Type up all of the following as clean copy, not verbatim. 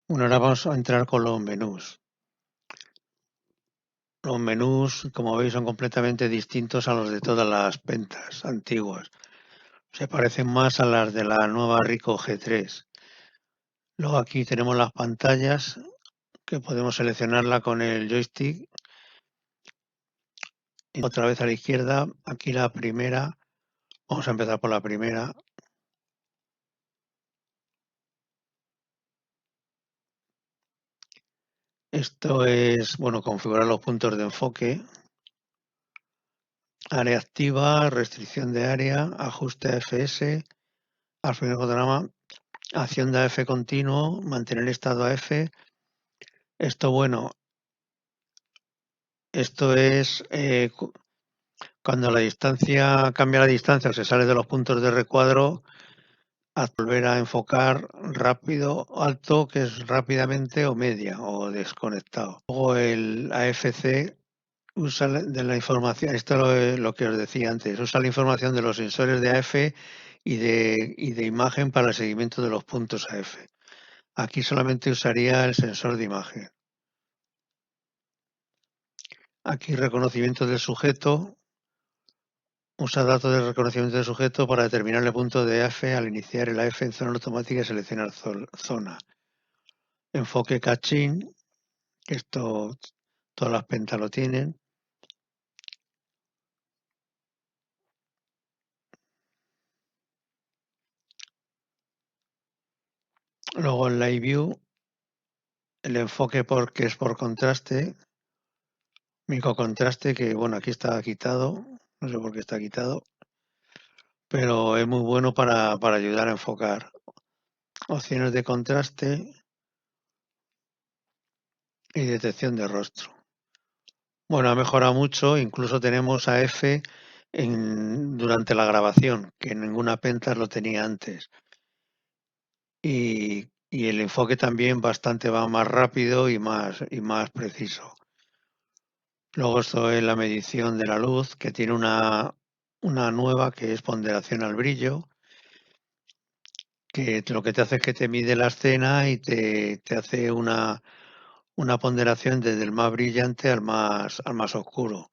Bueno, ahora vamos a entrar con los menús. Los menús, como veis, son completamente distintos a los de todas las pentas antiguas. Se parecen más a las de la nueva Ricoh G3. Luego aquí tenemos las pantallas, que podemos seleccionarla con el joystick. Y otra vez a la izquierda, aquí la primera. Vamos a empezar por la primera. Esto es, bueno, configurar los puntos de enfoque. Área activa, restricción de área, ajuste AFS, al primer fotograma, acción de AF continuo, mantener estado AF. Esto, bueno, esto es cuando la distancia cambia la distancia o se sale de los puntos de recuadro, a volver a enfocar rápido, alto, que es rápidamente, o media, o desconectado. Luego el AFC usa de la información, esto es lo que os decía antes, usa la información de los sensores de AF y de imagen para el seguimiento de los puntos AF. Aquí solamente usaría el sensor de imagen. Aquí reconocimiento del sujeto. Usa datos de reconocimiento de sujeto para determinar el punto de AF al iniciar el AF en zona automática y seleccionar zona. Enfoque cachín, que esto todas las pentas lo tienen. Luego en Live View, el enfoque que es por contraste, microcontraste, que bueno, aquí está quitado, no sé por qué está quitado, pero es muy bueno para ayudar a enfocar. Opciones de contraste y detección de rostro. Bueno, ha mejorado mucho, incluso tenemos AF durante la grabación, que ninguna Pentas lo tenía antes. Y el enfoque también bastante va más rápido y más preciso. Luego esto es la medición de la luz, que tiene una nueva que es ponderación al brillo, que lo que te hace es que te mide la escena y te hace una ponderación desde el más brillante al más oscuro.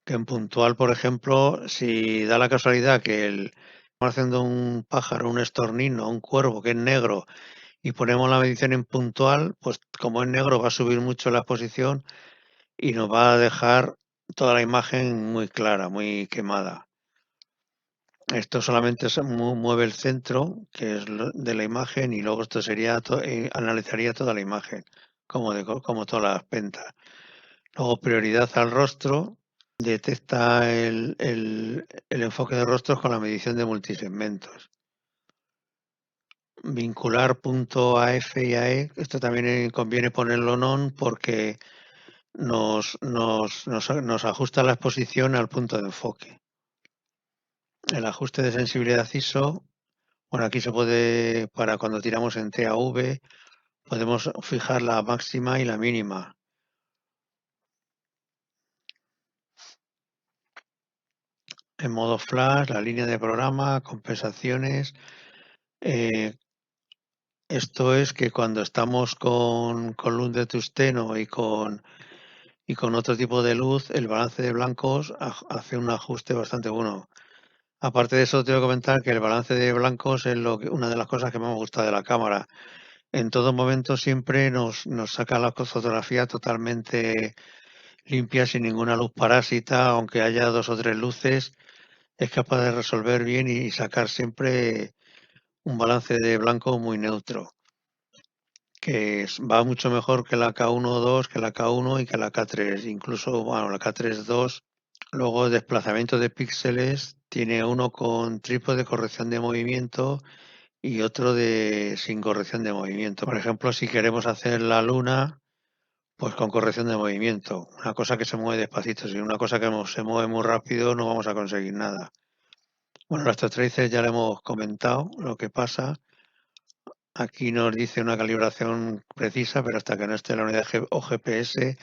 Que en puntual, por ejemplo, si da la casualidad que estamos haciendo un pájaro, un estornino, un cuervo que es negro y ponemos la medición en puntual, pues como es negro va a subir mucho la exposición y nos va a dejar toda la imagen muy clara, muy quemada. Esto solamente mueve el centro, que es de la imagen, y luego esto sería analizaría toda la imagen, como todas las pentas. Luego prioridad al rostro, detecta el enfoque de rostros con la medición de multisegmentos. Vincular punto AF y AE, esto también conviene ponerlo en on porque nos ajusta la exposición al punto de enfoque. El ajuste de sensibilidad ISO, bueno, aquí se puede, para cuando tiramos en TAV, podemos fijar la máxima y la mínima. En modo flash, la línea de programa, compensaciones. Esto es que cuando estamos con luz de tungsteno y con otro tipo de luz, el balance de blancos hace un ajuste bastante bueno. Aparte de eso, tengo que comentar que el balance de blancos es una de las cosas que más me gusta de la cámara. En todo momento siempre nos saca la fotografía totalmente limpia, sin ninguna luz parásita, aunque haya dos o tres luces, es capaz de resolver bien y sacar siempre un balance de blanco muy neutro, que va mucho mejor que la K1.2, que la K1 y que la K3. Incluso, bueno, la K3.2. Luego, desplazamiento de píxeles, tiene uno con trípode de corrección de movimiento y otro sin corrección de movimiento. Por ejemplo, si queremos hacer la luna, pues con corrección de movimiento. Una cosa que se mueve despacito. Si una cosa que se mueve muy rápido, no vamos a conseguir nada. Bueno, las traces ya le hemos comentado lo que pasa. Aquí nos dice una calibración precisa, pero hasta que no esté la unidad o GPS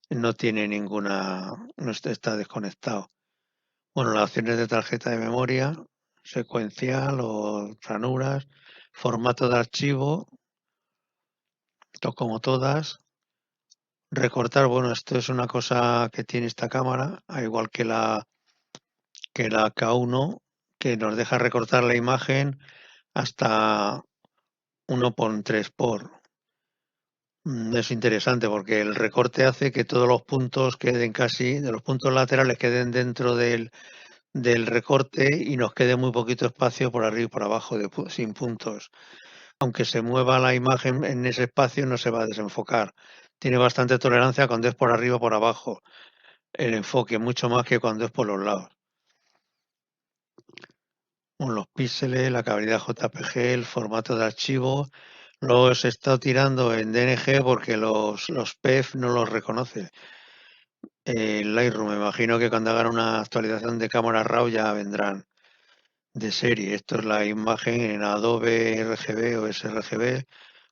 no tiene no está desconectado. Bueno, las opciones de tarjeta de memoria, secuencial o ranuras, formato de archivo, esto como todas. Recortar, bueno, esto es una cosa que tiene esta cámara, al igual que la K1, que nos deja recortar la imagen hasta 1,3 por. Es interesante porque el recorte hace que todos los puntos queden casi, de los puntos laterales queden dentro del recorte y nos quede muy poquito espacio por arriba y por abajo sin puntos. Aunque se mueva la imagen en ese espacio no se va a desenfocar. Tiene bastante tolerancia cuando es por arriba o por abajo el enfoque, mucho más que cuando es por los lados. Con los píxeles, la calidad JPG, el formato de archivo. Luego se está tirando en DNG porque los PEF no los reconoce. Lightroom, me imagino que cuando hagan una actualización de cámara RAW ya vendrán de serie. Esto es la imagen en Adobe RGB o sRGB.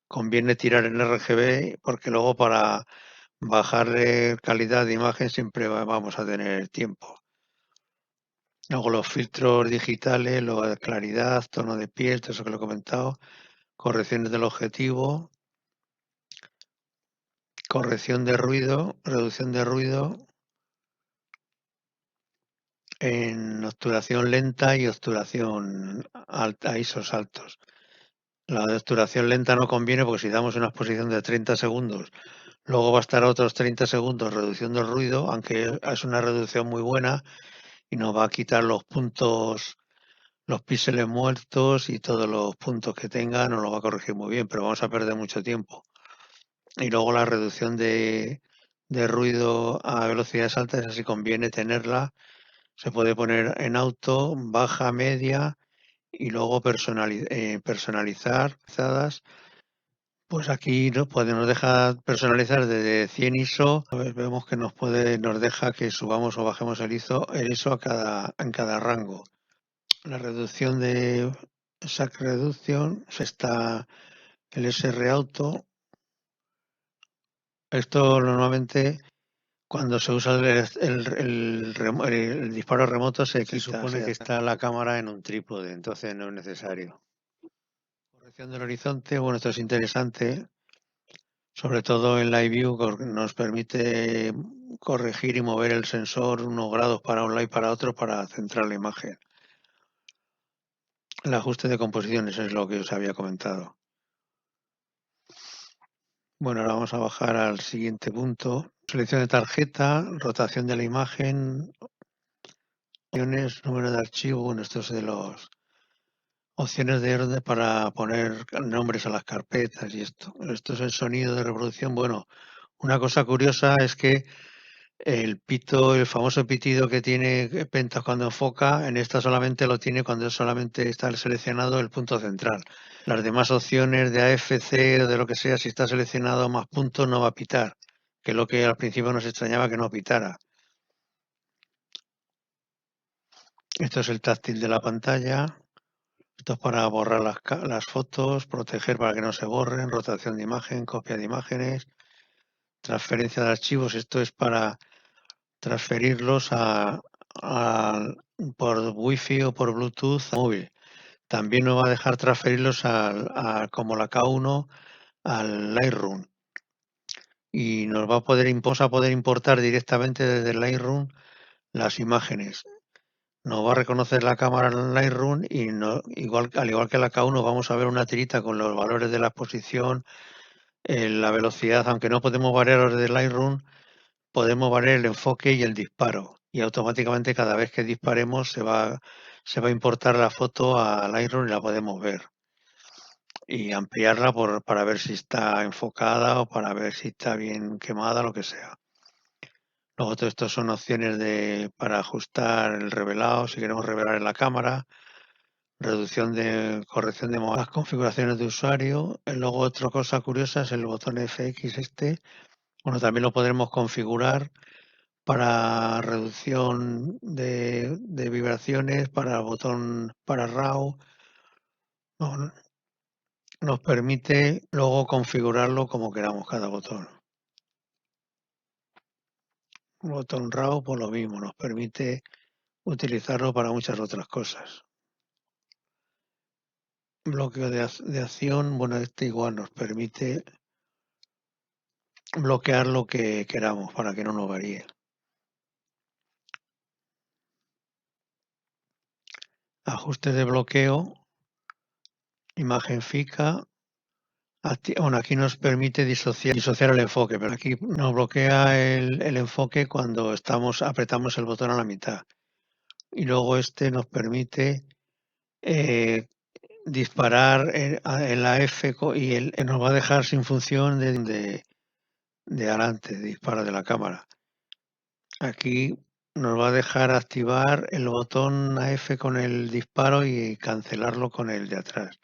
Conviene tirar en RGB porque luego para bajarle calidad de imagen siempre vamos a tener tiempo. Luego los filtros digitales, lo de claridad, tono de piel, todo eso que lo he comentado, correcciones del objetivo, corrección de ruido, reducción de ruido en obturación lenta y obturación alta, ISOs altos. La de obturación lenta no conviene porque si damos una exposición de 30 segundos, luego va a estar otros 30 segundos reduciendo el ruido, aunque es una reducción muy buena y nos va a quitar los puntos, los píxeles muertos y todos los puntos que tenga, nos lo va a corregir muy bien, pero vamos a perder mucho tiempo. Y luego la reducción de ruido a velocidades altas, así conviene tenerla. Se puede poner en auto, baja, media y luego personalizar. Pues aquí nos deja personalizar desde 100 ISO. Pues vemos que nos deja que subamos o bajemos el ISO en cada rango. La reducción de Sac Reduction está el SR Auto. Esto normalmente cuando se usa el disparo remoto se supone que está la cámara en un trípode, entonces no es necesario. Corrección del horizonte, bueno, esto es interesante, sobre todo en Live View, porque nos permite corregir y mover el sensor unos grados para un lado y para otro para centrar la imagen. El ajuste de composiciones es lo que os había comentado. Bueno, ahora vamos a bajar al siguiente punto. Selección de tarjeta, rotación de la imagen, opciones, número de archivo, bueno, esto es de los opciones de orden para poner nombres a las carpetas y esto. Esto es el sonido de reproducción. Bueno, una cosa curiosa es que el pito, el famoso pitido que tiene Pentas cuando enfoca, en esta solamente lo tiene cuando solamente está seleccionado el punto central. Las demás opciones de AFC o de lo que sea, si está seleccionado más puntos, no va a pitar, que es lo que al principio nos extrañaba que no pitara. Esto es el táctil de la pantalla. Esto es para borrar las fotos, proteger para que no se borren, rotación de imagen, copia de imágenes, transferencia de archivos. Esto es para transferirlos por Wi-Fi o por Bluetooth móvil. También nos va a dejar transferirlos como la K1 al Lightroom. Y nos va a poder importar directamente desde el Lightroom las imágenes. Nos va a reconocer la cámara en Lightroom y al igual que la K1 vamos a ver una tirita con los valores de la exposición, la velocidad, aunque no podemos variar desde Lightroom, podemos variar el enfoque y el disparo. Y automáticamente cada vez que disparemos se va a importar la foto a Lightroom y la podemos ver. Y ampliarla para ver si está enfocada o para ver si está bien quemada, lo que sea. Luego todo esto son opciones para ajustar el revelado, si queremos revelar en la cámara, corrección de las configuraciones de usuario. Luego otra cosa curiosa es el botón FX este. Bueno, también lo podremos configurar para reducción de vibraciones, para el botón para RAW. No, nos permite luego configurarlo como queramos cada botón. El botón RAW, por lo mismo, nos permite utilizarlo para muchas otras cosas. Bloqueo de acción, bueno, este igual nos permite bloquear lo que queramos para que no nos varíe. Ajustes de bloqueo, imagen fija. Bueno, aquí nos permite disociar el enfoque, pero aquí nos bloquea el enfoque cuando apretamos el botón a la mitad. Y luego nos permite disparar en la F y nos va a dejar sin función de adelante, disparo de la cámara. Aquí nos va a dejar activar el botón F con el disparo y cancelarlo con el de atrás.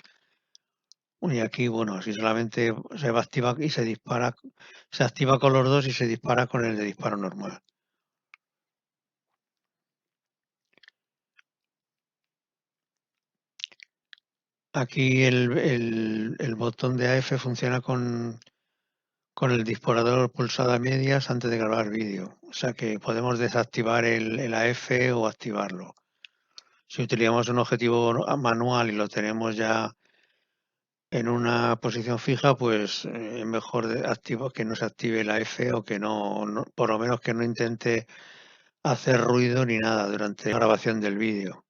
Y aquí, bueno, si solamente se va a activar y se dispara, se activa con los dos y se dispara con el de disparo normal. Aquí el botón de AF funciona con el disparador pulsado a medias antes de grabar vídeo. O sea que podemos desactivar el AF o activarlo. Si utilizamos un objetivo manual y lo tenemos ya en una posición fija, pues es mejor que no se active la F o que por lo menos que no intente hacer ruido ni nada durante la grabación del vídeo.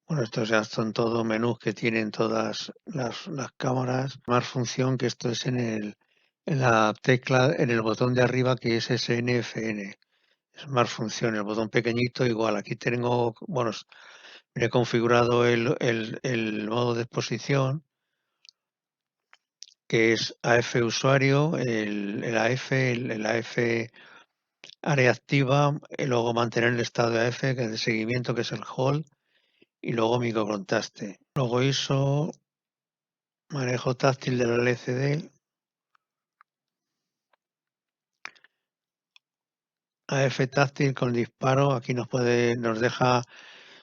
Bueno, estos ya son todos menús que tienen todas las cámaras. Más función que esto es en la tecla, en el botón de arriba que es SNFN. Es más función, el botón pequeñito igual. Aquí tengo, bueno, he configurado el modo de exposición, que es AF usuario, el AF, el AF área activa, y luego mantener el estado de AF, que es de seguimiento, que es el hold, y luego microcontraste. Luego ISO, manejo táctil del LCD, AF táctil con disparo, aquí nos deja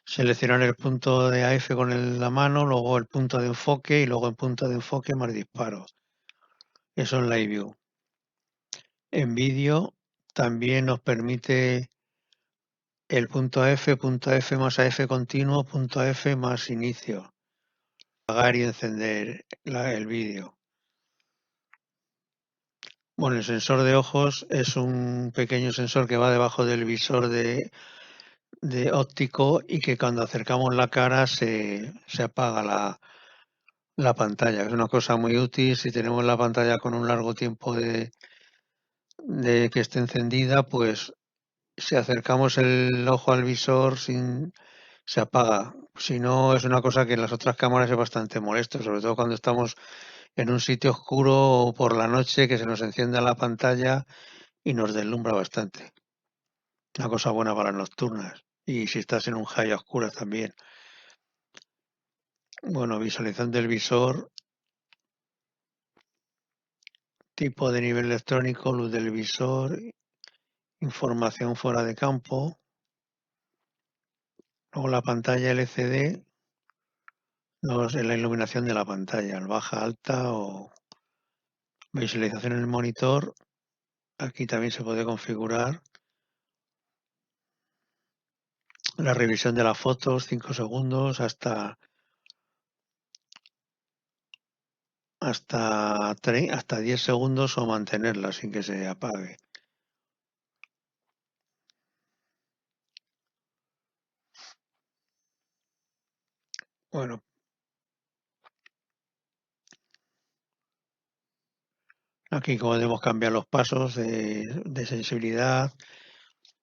seleccionar el punto de AF con la mano, luego el punto de enfoque y luego el punto de enfoque más disparo. Eso en Live View. En vídeo también nos permite el punto F más AF continuo, punto F más inicio. Apagar y encender el vídeo. Bueno, el sensor de ojos es un pequeño sensor que va debajo del visor de óptico y que cuando acercamos la cara se apaga la pantalla. Es una cosa muy útil si tenemos la pantalla con un largo tiempo de que esté encendida, pues si acercamos el ojo al visor se apaga. Si no, es una cosa que en las otras cámaras es bastante molesto, sobre todo cuando estamos en un sitio oscuro o por la noche que se nos encienda la pantalla y nos deslumbra bastante. Una cosa buena para nocturnas. Y si estás en un high a oscuras también. Bueno, visualización del visor, tipo de nivel electrónico, luz del visor, información fuera de campo. Luego la pantalla LCD, la iluminación de la pantalla, baja, alta o visualización en el monitor. Aquí también se puede configurar la revisión de las fotos, 5 segundos hasta 10 segundos o mantenerla sin que se apague. Bueno, aquí podemos cambiar los pasos de sensibilidad,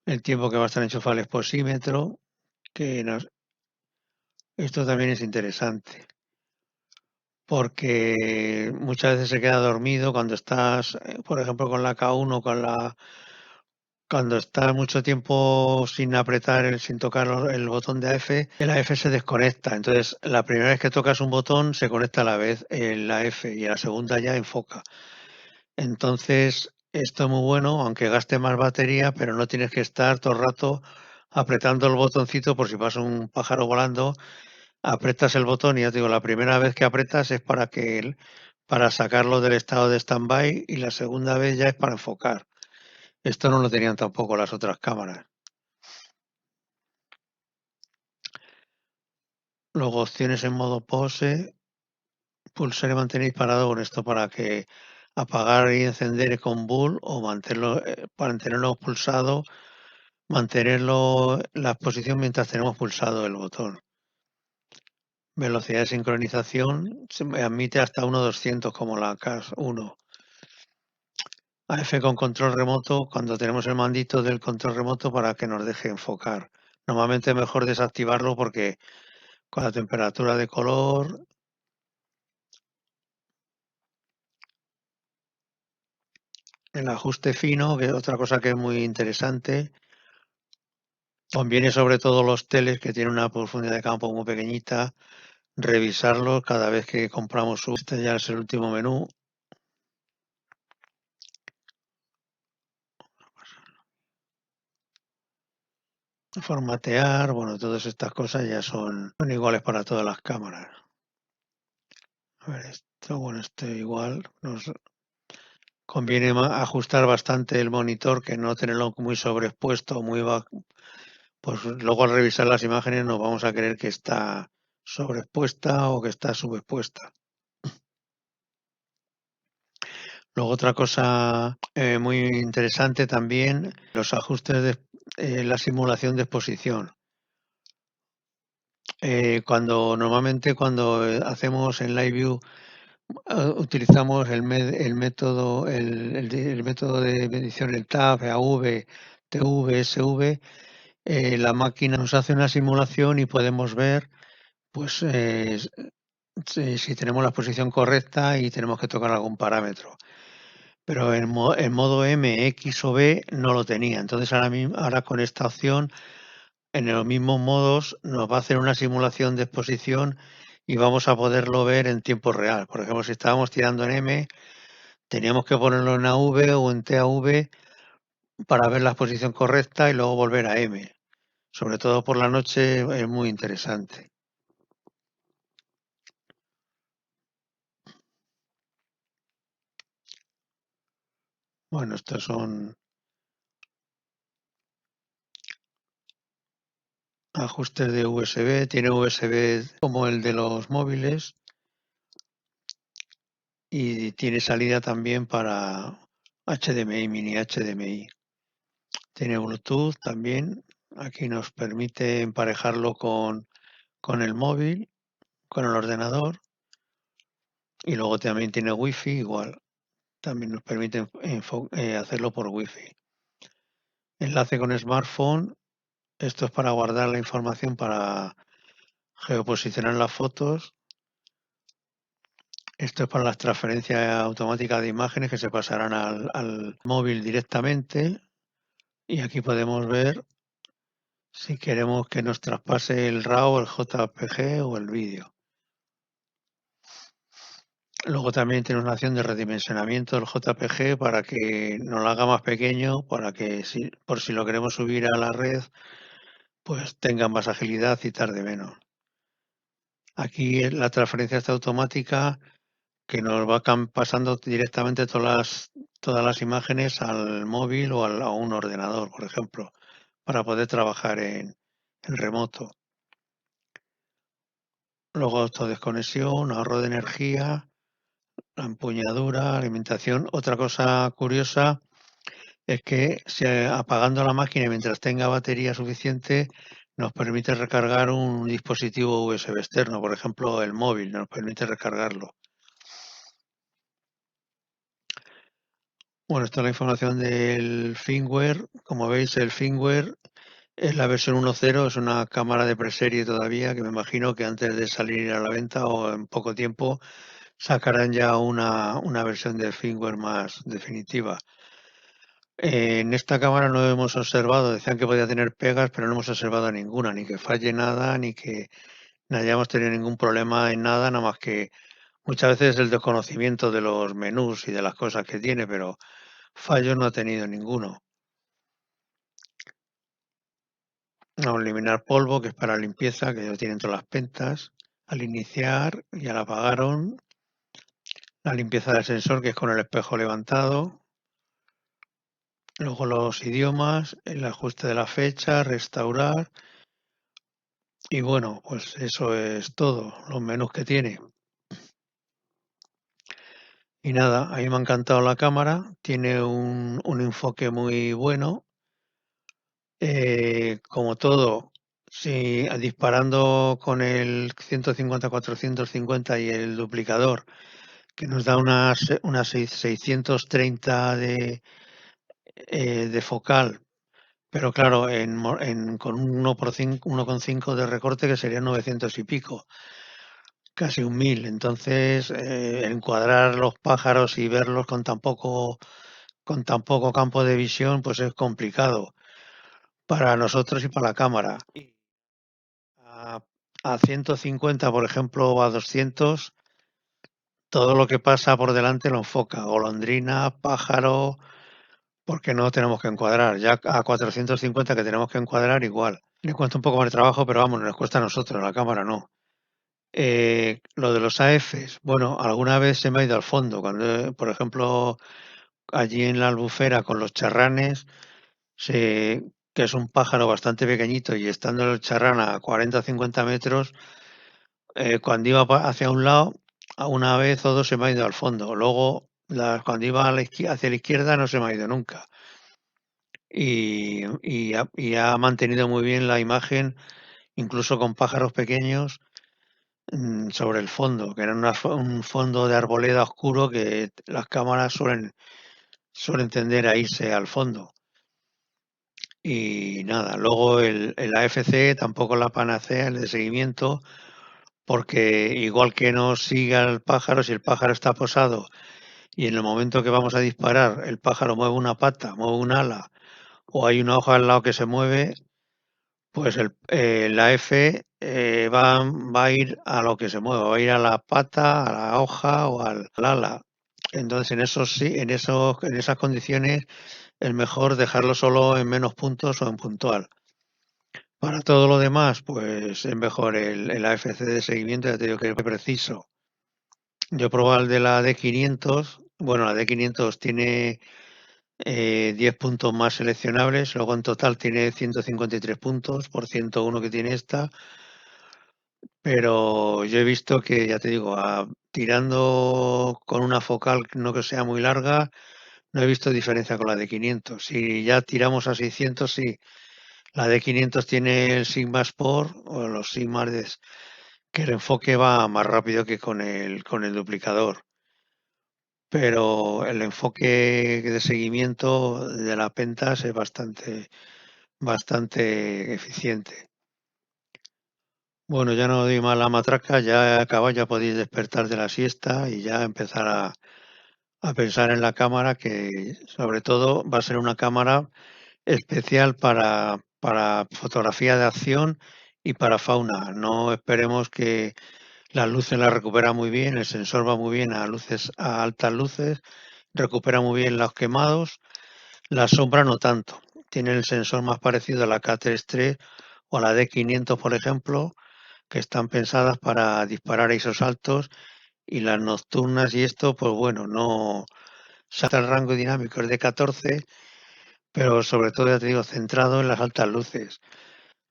el tiempo que va a estar enchufado el exposímetro, esto también es interesante, porque muchas veces se queda dormido cuando estás, por ejemplo, con la K1, cuando estás mucho tiempo sin sin tocar el botón de AF, el AF se desconecta. Entonces, la primera vez que tocas un botón, se conecta a la vez el AF y a la segunda ya enfoca. Entonces, esto es muy bueno, aunque gaste más batería, pero no tienes que estar todo el rato apretando el botoncito por si pasa un pájaro volando. Apretas el botón y ya te digo, la primera vez que apretas es para sacarlo del estado de stand-by y la segunda vez ya es para enfocar. Esto no lo tenían tampoco las otras cámaras. Luego opciones en modo pose, pulsar y mantener disparado con esto para que apagar y encender con bull o mantenerlo pulsado, mantenerlo la posición mientras tenemos pulsado el botón. Velocidad de sincronización se me admite hasta 1.200 como la CAS 1. AF con control remoto cuando tenemos el mandito del control remoto para que nos deje enfocar. Normalmente es mejor desactivarlo porque con la temperatura de color, el ajuste fino, que es otra cosa que es muy interesante, conviene sobre todo los teles que tienen una profundidad de campo muy pequeñita, revisarlos cada vez que compramos. Este ya es el último menú. Formatear, bueno, todas estas cosas ya son iguales para todas las cámaras. A ver, esto igual. Nos conviene ajustar bastante el monitor, que no tenerlo muy sobreexpuesto, muy bajo. Pues luego al revisar las imágenes nos vamos a creer que está sobreexpuesta o que está subexpuesta. Luego otra cosa muy interesante también, los ajustes de la simulación de exposición. Normalmente cuando hacemos en Live View utilizamos el método de medición, el TAP, AV, TV, SV, la máquina nos hace una simulación y podemos ver pues si tenemos la posición correcta y tenemos que tocar algún parámetro. Pero en modo M, X o B no lo tenía. Entonces ahora con esta opción, en los mismos modos, nos va a hacer una simulación de exposición y vamos a poderlo ver en tiempo real. Por ejemplo, si estábamos tirando en M, teníamos que ponerlo en AV o en TAV para ver la exposición correcta y luego volver a M. Sobre todo por la noche es muy interesante. Bueno, estos son ajustes de USB. Tiene USB como el de los móviles y tiene salida también para HDMI, mini HDMI. Tiene Bluetooth también. Aquí nos permite emparejarlo con el móvil, con el ordenador. Y luego también tiene Wi-Fi igual. También nos permite hacerlo por Wi-Fi. Enlace con smartphone. Esto es para guardar la información para geoposicionar las fotos. Esto es para las transferencias automáticas de imágenes que se pasarán al móvil directamente. Y aquí podemos ver si queremos que nos traspase el RAW, el JPG o el vídeo. Luego también tiene una opción de redimensionamiento del JPG para que nos lo haga más pequeño, para que por si lo queremos subir a la red, pues tenga más agilidad y tarde menos. Aquí la transferencia está automática, que nos va pasando directamente todas las imágenes al móvil o a un ordenador, por ejemplo, para poder trabajar en remoto. Luego autodesconexión, ahorro de energía, la empuñadura, alimentación. Otra cosa curiosa es que apagando la máquina mientras tenga batería suficiente nos permite recargar un dispositivo USB externo, por ejemplo el móvil, nos permite recargarlo. Bueno, esta es la información del firmware. Como veis, el firmware es la versión 1.0, es una cámara de preserie todavía, que me imagino que antes de salir a la venta o en poco tiempo sacarán ya una versión de firmware más definitiva. En esta cámara no hemos observado, decían que podía tener pegas, pero no hemos observado ninguna, ni que falle nada, ni que no hayamos tenido ningún problema en nada, nada más que muchas veces el desconocimiento de los menús y de las cosas que tiene, pero fallos no ha tenido ninguno. Vamos a eliminar polvo, que es para limpieza, que ya tienen todas las pentas. Al iniciar y al apagaron. La limpieza del sensor, que es con el espejo levantado. Luego los idiomas, el ajuste de la fecha, restaurar. Y bueno, pues eso es todo, los menús que tiene. Y nada, a mí me ha encantado la cámara, tiene un enfoque muy bueno. Como todo, si disparando con el 150-450 y el duplicador, que nos da unas 630 de focal, pero claro, con un 1,5 de recorte que sería 900 y pico, casi un 1000. Entonces, encuadrar los pájaros y verlos con tan poco campo de visión, pues es complicado para nosotros y para la cámara. A, a 150, por ejemplo, o a 200, todo lo que pasa por delante lo enfoca. Golondrina, pájaro, porque no tenemos que encuadrar. Ya a 450 que tenemos que encuadrar, igual. Le cuesta un poco más de trabajo, pero vamos, nos cuesta a nosotros, la cámara no. Lo de los AFs, bueno, alguna vez se me ha ido al fondo. Cuando, por ejemplo, allí en la Albufera con los charranes, que es un pájaro bastante pequeñito y estando el charrán a 40 o 50 metros, cuando iba hacia un lado, a una vez o dos se me ha ido al fondo. Luego, cuando iba hacia la izquierda no se me ha ido nunca. Y ha mantenido muy bien la imagen, incluso con pájaros pequeños, sobre el fondo, que era un fondo de arboleda oscuro que las cámaras suelen tender a irse al fondo. Y nada, luego el AFC tampoco la panacea, el de seguimiento, porque igual que no siga el pájaro, si el pájaro está posado y en el momento que vamos a disparar el pájaro mueve una pata, mueve un ala o hay una hoja al lado que se mueve, pues la F va a ir a lo que se mueva, va a ir a la pata, a la hoja o al ala. Entonces, en esos, sí, en esas condiciones es mejor dejarlo solo en menos puntos o en puntual. Para todo lo demás, pues es mejor el AFC de seguimiento, ya te digo que es preciso. Yo he probado el de la D500. Bueno, la D500 tiene 10 puntos más seleccionables, luego en total tiene 153 puntos por 101 que tiene esta, pero yo he visto que, ya te digo, tirando con una focal no que sea muy larga, no he visto diferencia con la de 500. Si ya tiramos a 600, sí. La de 500 tiene el Sigma Sport o los Sigmas que el enfoque va más rápido que con el duplicador, pero el enfoque de seguimiento de la Pentas es bastante eficiente. Bueno, ya no doy más la matraca, ya he acabado, ya podéis despertar de la siesta y ya empezar a pensar en la cámara, que sobre todo va a ser una cámara especial para fotografía de acción y para fauna. No esperemos que las luces las recupera muy bien, el sensor va muy bien a altas luces, recupera muy bien los quemados, la sombra no tanto. Tiene el sensor más parecido a la K33 o a la D500, por ejemplo, que están pensadas para disparar a esos altos, y las nocturnas y esto, pues bueno, no salta el rango dinámico es de 14, pero sobre todo, ya te digo, centrado en las altas luces.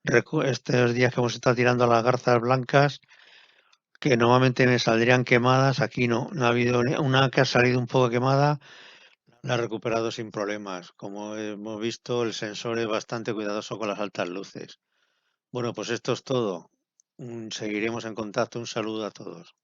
Estos días que hemos estado tirando a las garzas blancas, que normalmente me saldrían quemadas, aquí no ha habido una que ha salido un poco quemada, la ha recuperado sin problemas. Como hemos visto, el sensor es bastante cuidadoso con las altas luces. Bueno, pues esto es todo. Seguiremos en contacto. Un saludo a todos.